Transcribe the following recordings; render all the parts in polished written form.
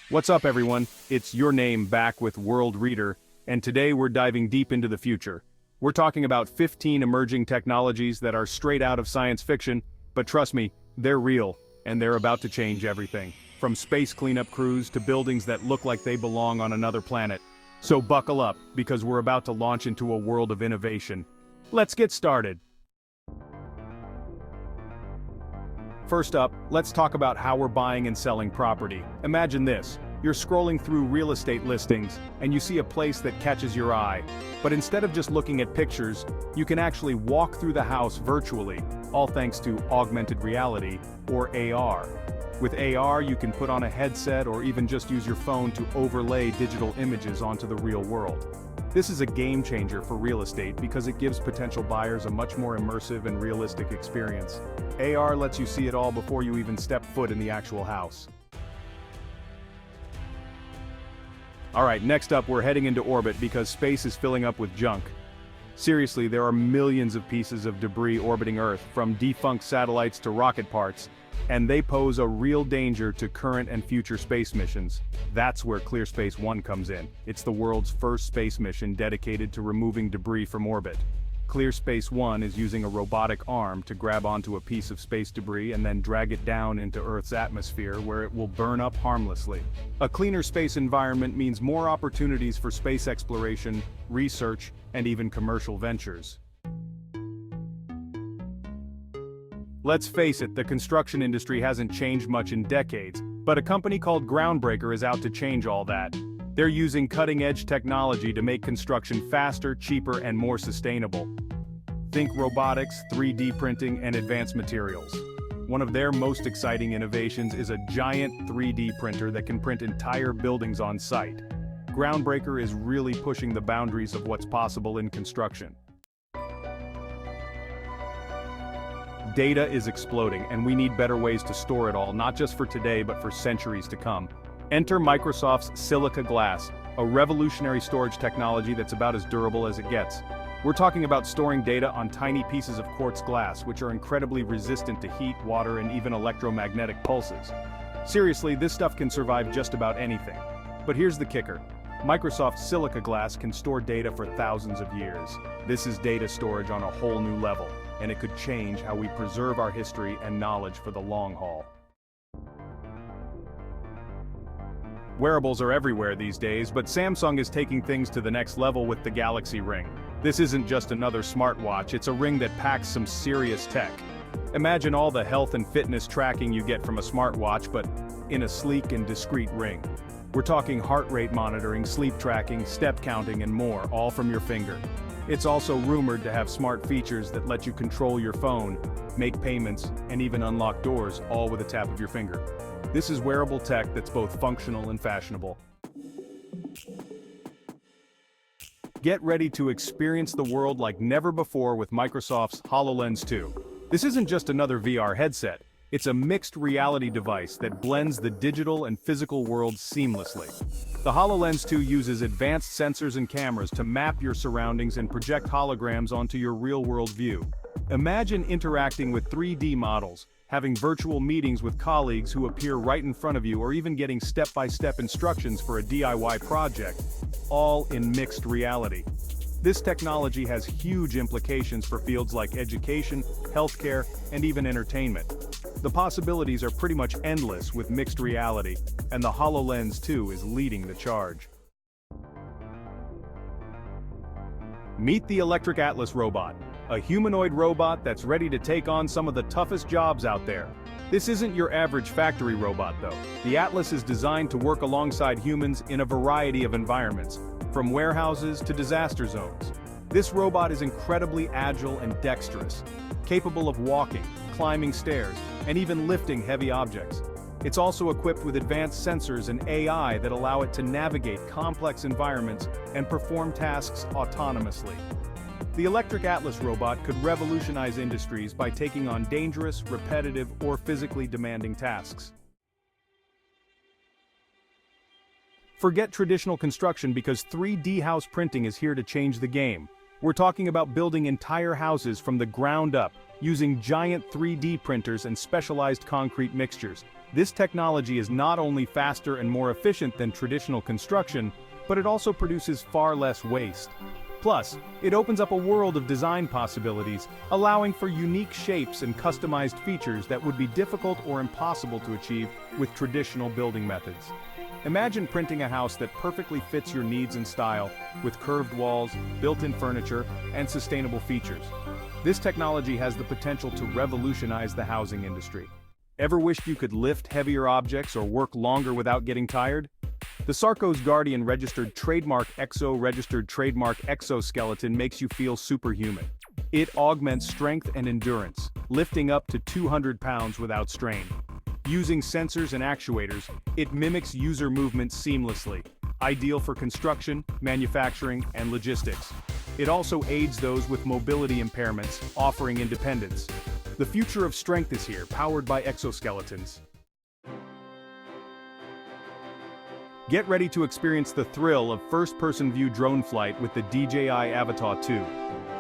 What's up, everyone? It's Your Name back with World Reader, and today we're diving deep into the future. We're talking about 15 emerging technologies that are straight out of science fiction, but trust me, they're real, and they're about to change everything. From space cleanup crews to buildings that look like they belong on another planet. So buckle up, because we're about to launch into a world of innovation. Let's get started. First up, let's talk about how we're buying and selling property. Imagine this. You're scrolling through real estate listings, and you see a place that catches your eye. But instead of just looking at pictures, you can actually walk through the house virtually, all thanks to augmented reality, or AR. With AR, you can put on a headset or even just use your phone to overlay digital images onto the real world. This is a game changer for real estate because it gives potential buyers a much more immersive and realistic experience. AR lets you see it all before you even step foot in the actual house. Alright, next up we're heading into orbit because space is filling up with junk. Seriously, there are millions of pieces of debris orbiting Earth, from defunct satellites to rocket parts, and they pose a real danger to current and future space missions. That's where ClearSpace One comes in. It's the world's first space mission dedicated to removing debris from orbit. ClearSpace One is using a robotic arm to grab onto a piece of space debris and then drag it down into Earth's atmosphere where it will burn up harmlessly. A cleaner space environment means more opportunities for space exploration, research, and even commercial ventures. Let's face it, the construction industry hasn't changed much in decades, but a company called Groundbreaker is out to change all that. They're using cutting-edge technology to make construction faster, cheaper, and more sustainable. Think robotics, 3D printing, and advanced materials. One of their most exciting innovations is a giant 3D printer that can print entire buildings on site. Groundbreaker is really pushing the boundaries of what's possible in construction. Data is exploding, and we need better ways to store it all, not just for today but for centuries to come. Enter Microsoft's Silica Glass, a revolutionary storage technology that's about as durable as it gets. We're talking about storing data on tiny pieces of quartz glass, which are incredibly resistant to heat, water, and even electromagnetic pulses. Seriously, this stuff can survive just about anything. But here's the kicker. Microsoft's Silica Glass can store data for thousands of years. This is data storage on a whole new level, and it could change how we preserve our history and knowledge for the long haul. Wearables are everywhere these days, but Samsung is taking things to the next level with the Galaxy Ring. This isn't just another smartwatch, it's a ring that packs some serious tech. Imagine all the health and fitness tracking you get from a smartwatch, but in a sleek and discreet ring. We're talking heart rate monitoring, sleep tracking, step counting, and more, all from your finger. It's also rumored to have smart features that let you control your phone, make payments, and even unlock doors, all with a tap of your finger. This is wearable tech that's both functional and fashionable. Get ready to experience the world like never before with Microsoft's HoloLens 2. This isn't just another VR headset. It's a mixed reality device that blends the digital and physical worlds seamlessly. The HoloLens 2 uses advanced sensors and cameras to map your surroundings and project holograms onto your real-world view. Imagine interacting with 3D models, having virtual meetings with colleagues who appear right in front of you, or even getting step-by-step instructions for a DIY project, all in mixed reality. This technology has huge implications for fields like education, healthcare, and even entertainment. The possibilities are pretty much endless with mixed reality, and the HoloLens 2 is leading the charge. Meet the Electric Atlas robot, a humanoid robot that's ready to take on some of the toughest jobs out there. This isn't your average factory robot though. The Atlas is designed to work alongside humans in a variety of environments, from warehouses to disaster zones. This robot is incredibly agile and dexterous, capable of walking, climbing stairs, and even lifting heavy objects. It's also equipped with advanced sensors and AI that allow it to navigate complex environments and perform tasks autonomously. The Electric Atlas robot could revolutionize industries by taking on dangerous, repetitive, or physically demanding tasks. Forget traditional construction because 3D house printing is here to change the game. We're talking about building entire houses from the ground up, using giant 3D printers and specialized concrete mixtures. This technology is not only faster and more efficient than traditional construction, but it also produces far less waste. Plus, it opens up a world of design possibilities, allowing for unique shapes and customized features that would be difficult or impossible to achieve with traditional building methods. Imagine printing a house that perfectly fits your needs and style, with curved walls, built-in furniture, and sustainable features. This technology has the potential to revolutionize the housing industry. Ever wished you could lift heavier objects or work longer without getting tired? The Sarco's Guardian registered trademark exoskeleton makes you feel superhuman. It augments strength and endurance, lifting up to 200 pounds without strain. Using sensors and actuators, it mimics user movement seamlessly, ideal for construction, manufacturing, and logistics. It also aids those with mobility impairments, offering independence. The future of strength is here, powered by exoskeletons. Get ready to experience the thrill of first-person view drone flight with the DJI Avata 2.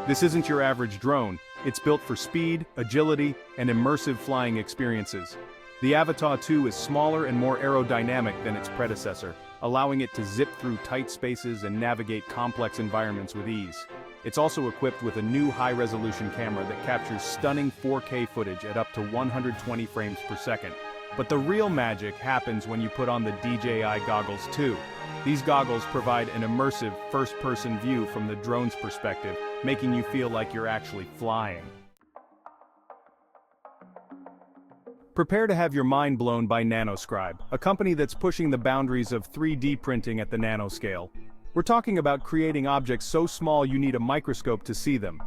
This isn't your average drone, it's built for speed, agility, and immersive flying experiences. The Avata 2 is smaller and more aerodynamic than its predecessor, allowing it to zip through tight spaces and navigate complex environments with ease. It's also equipped with a new high-resolution camera that captures stunning 4K footage at up to 120 frames per second. But the real magic happens when you put on the DJI goggles too. These goggles provide an immersive first-person view from the drone's perspective, making you feel like you're actually flying. Prepare to have your mind blown by Nanoscribe, a company that's pushing the boundaries of 3D printing at the nanoscale. We're talking about creating objects so small you need a microscope to see them.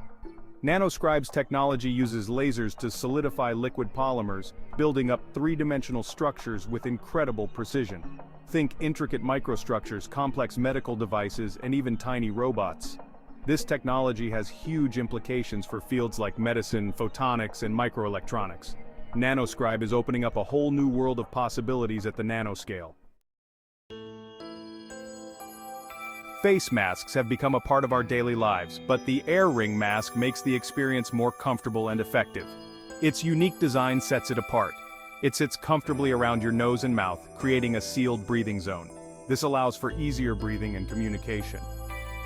Nanoscribe's technology uses lasers to solidify liquid polymers, building up three-dimensional structures with incredible precision. Think intricate microstructures, complex medical devices, and even tiny robots. This technology has huge implications for fields like medicine, photonics, and microelectronics. Nanoscribe is opening up a whole new world of possibilities at the nanoscale. Face masks have become a part of our daily lives, but the air ring mask makes the experience more comfortable and effective. Its unique design sets it apart. It sits comfortably around your nose and mouth, creating a sealed breathing zone. This allows for easier breathing and communication.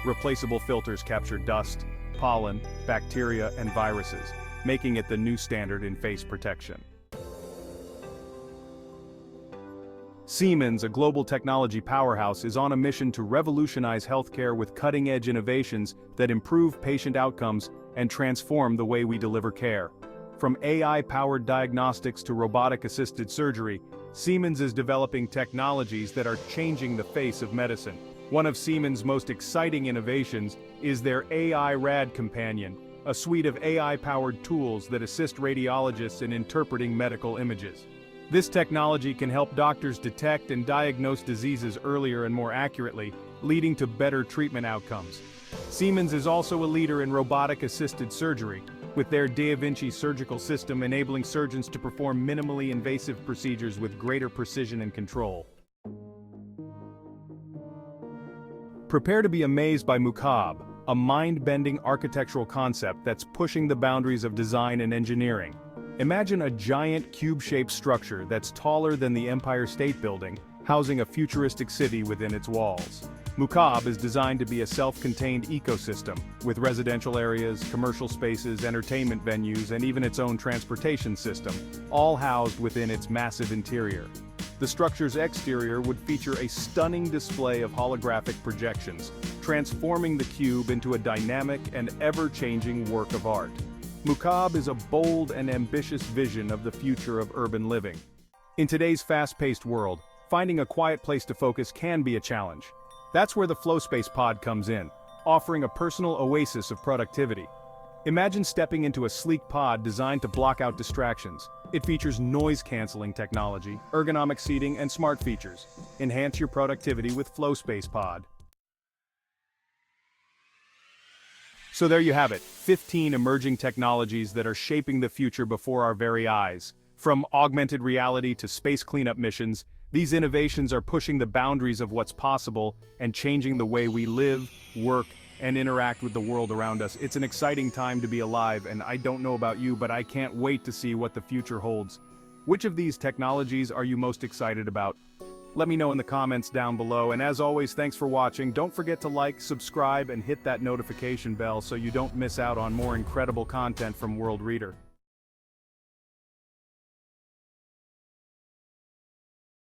Replaceable filters capture dust, pollen, bacteria, and viruses, making it the new standard in face protection. Siemens, a global technology powerhouse, is on a mission to revolutionize healthcare with cutting-edge innovations that improve patient outcomes and transform the way we deliver care. From AI-powered diagnostics to robotic-assisted surgery, Siemens is developing technologies that are changing the face of medicine. One of Siemens' most exciting innovations is their AI Rad Companion, a suite of AI-powered tools that assist radiologists in interpreting medical images. This technology can help doctors detect and diagnose diseases earlier and more accurately, leading to better treatment outcomes. Siemens is also a leader in robotic-assisted surgery, with their Da Vinci surgical system enabling surgeons to perform minimally invasive procedures with greater precision and control. Prepare to be amazed by Mukaab, a mind-bending architectural concept that's pushing the boundaries of design and engineering. Imagine a giant cube-shaped structure that's taller than the Empire State Building, housing a futuristic city within its walls. Mukaab is designed to be a self-contained ecosystem, with residential areas, commercial spaces, entertainment venues, and even its own transportation system, all housed within its massive interior. The structure's exterior would feature a stunning display of holographic projections, transforming the cube into a dynamic and ever-changing work of art. Mukaab is a bold and ambitious vision of the future of urban living. In today's fast-paced world, finding a quiet place to focus can be a challenge. That's where the FlowSpace Pod comes in, offering a personal oasis of productivity. Imagine stepping into a sleek pod designed to block out distractions. It features noise-canceling technology, ergonomic seating, and smart features. Enhance your productivity with FlowSpace Pod. So there you have it, 15 emerging technologies that are shaping the future before our very eyes. From augmented reality to space cleanup missions, these innovations are pushing the boundaries of what's possible and changing the way we live, work, and interact with the world around us. It's an exciting time to be alive, and I don't know about you, but I can't wait to see what the future holds. Which of these technologies are you most excited about? Let me know in the comments down below, and as always, thanks for watching. Don't forget to like, subscribe, and hit that notification bell so you don't miss out on more incredible content from World Reader.